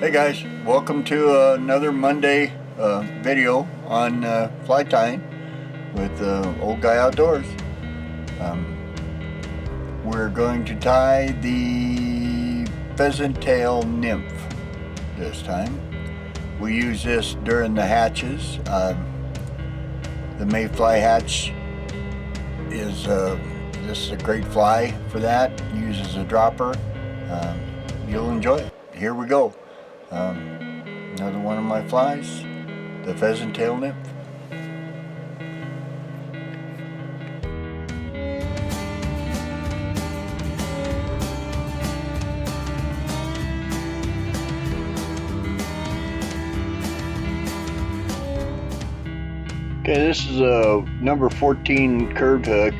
Hey guys, welcome to another Monday video on fly tying with Old Guy Outdoors. We're going to tie the pheasant tail nymph this time. We use this during the hatches. The mayfly hatch is this is a great fly for that. Uses a dropper. You'll enjoy it. Here we go. Another one of my flies, the pheasant tail nymph. Okay, this is a number 14 curved hook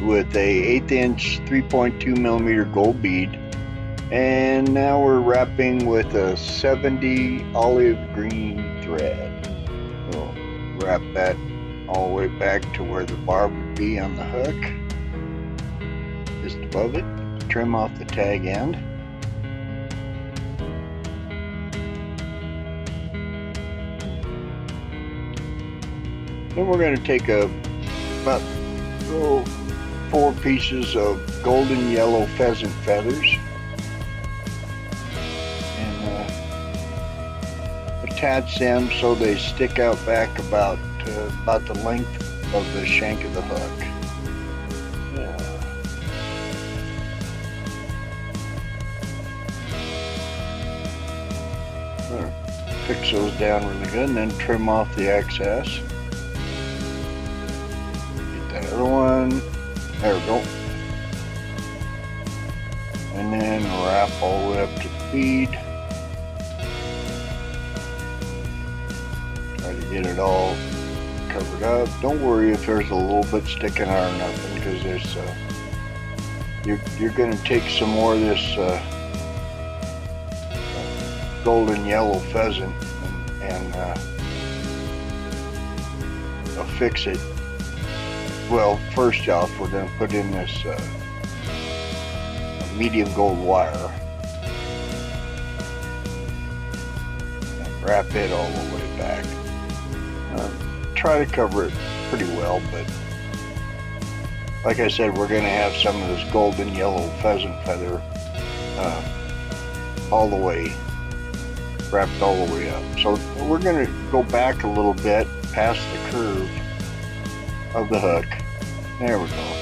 with a 1/8 inch 3.2 millimeter gold bead. And now we're wrapping with a 70 olive green thread. We'll wrap that all the way back to where the barb would be on the hook, just above it. Trim off the tag end. Then we're going to take about 4 pieces of golden yellow pheasant feathers. Attach them so they stick out back about the length of the shank of the hook. Fix those down really good and then trim off the excess. Get that other one. There we go. And then wrap all the way up to the bead. Get it all covered up. Don't worry if there's a little bit sticking out or nothing, because there's you're going to take some more of this golden yellow pheasant and affix it. Well, first off, we're going to put in this medium gold wire and wrap it all the way back. Try to cover it pretty well, but like I said, we're going to have some of this golden yellow pheasant feather all the way wrapped all the way up. So we're going to go back a little bit past the curve of the hook. There we go.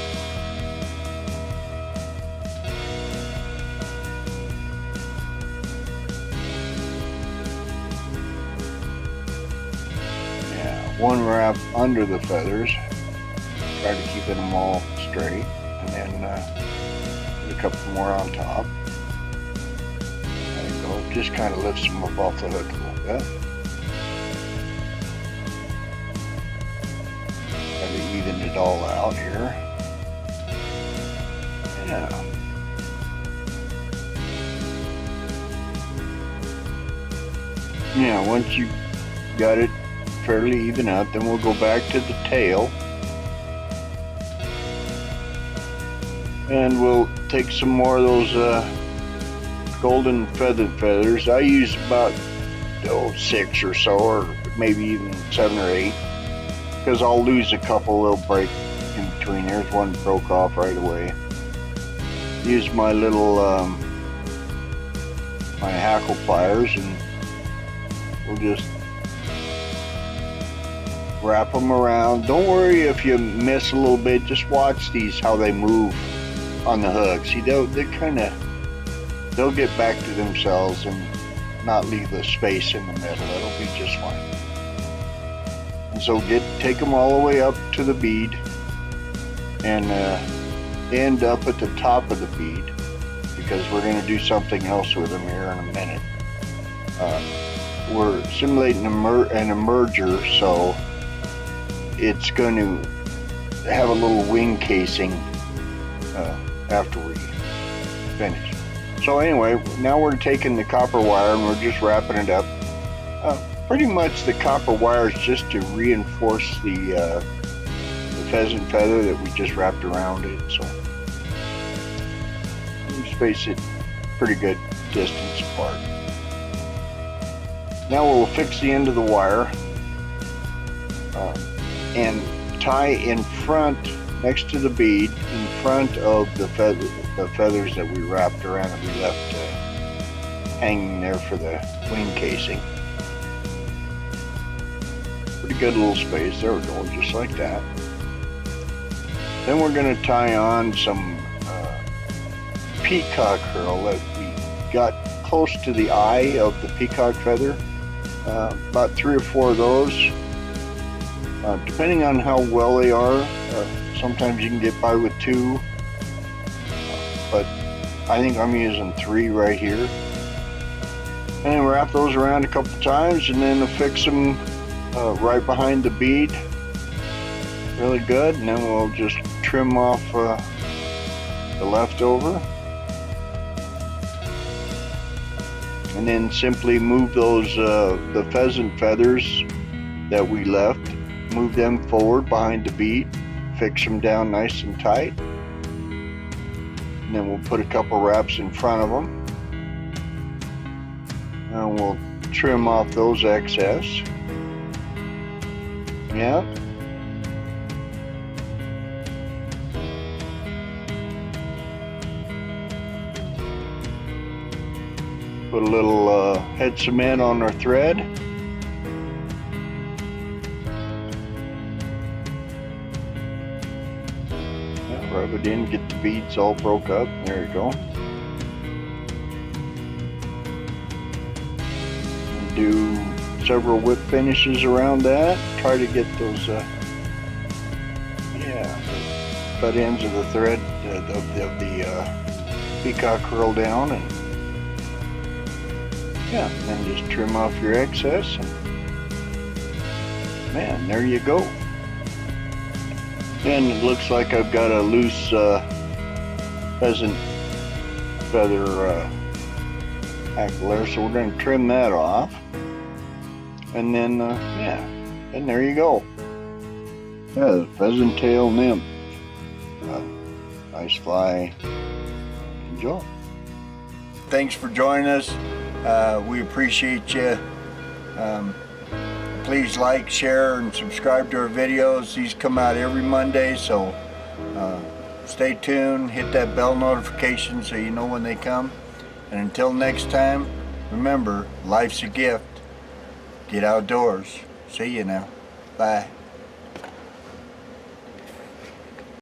One wrap under the feathers, try to keep them all straight, and then put a couple more on top. There you go, just kind of lifts them up off the hook a little bit. Kind of even it all out here. Yeah, once you got it fairly even out, then we'll go back to the tail and we'll take some more of those golden feathers. I use about 6 or so, or maybe even 7 or 8, because I'll lose a couple. They'll break in between. There's one broke off right away. Use my little my hackle pliers, and we'll just wrap them around. Don't worry if you miss a little bit. Just watch these, how they move on the hook. See, they'll get back to themselves and not leave the space in the middle. It'll be just fine. And so take them all the way up to the bead and end up at the top of the bead, because we're going to do something else with them here in a minute. We're simulating an emerger, so it's going to have a little wing casing after we finish. So anyway, now we're taking the copper wire and we're just wrapping it up. Pretty much the copper wire is just to reinforce the pheasant feather that we just wrapped around it. So we space it pretty good distance apart. Now we'll fix the end of the wire and tie in front, next to the bead, in front of the feathers that we wrapped around and we left hanging there for the wing casing. Pretty good little space. There we go, just like that. Then we're going to tie on some peacock herl that we got close to the eye of the peacock feather. About 3 or 4 of those. Depending on how well they are, sometimes you can get by with 2, but I think I'm using 3 right here. And then wrap those around a couple times and then affix them right behind the bead really good, and then we'll just trim off the leftover and then simply move those the pheasant feathers that we left, move them forward behind the bead, fix them down nice and tight, and then we'll put a couple wraps in front of them and we'll trim off those excess. Yeah. Put a little head cement on our thread. Yeah, rub it in, get the beads all broke up. There you go. And do several whip finishes around that. Try to get those butt ends of the thread of the peacock curl down, and yeah, then just trim off your excess, and man, there you go. And it looks like I've got a loose pheasant feather hackle there, so we're going to trim that off. And then, yeah, and there you go. Yeah, the pheasant tail nymph. Nice fly. Enjoy. Thanks for joining us. We appreciate you. Please like, share, and subscribe to our videos. These come out every Monday, so stay tuned. Hit that bell notification so you know when they come. And until next time, remember, life's a gift. Get outdoors. See you now. Bye.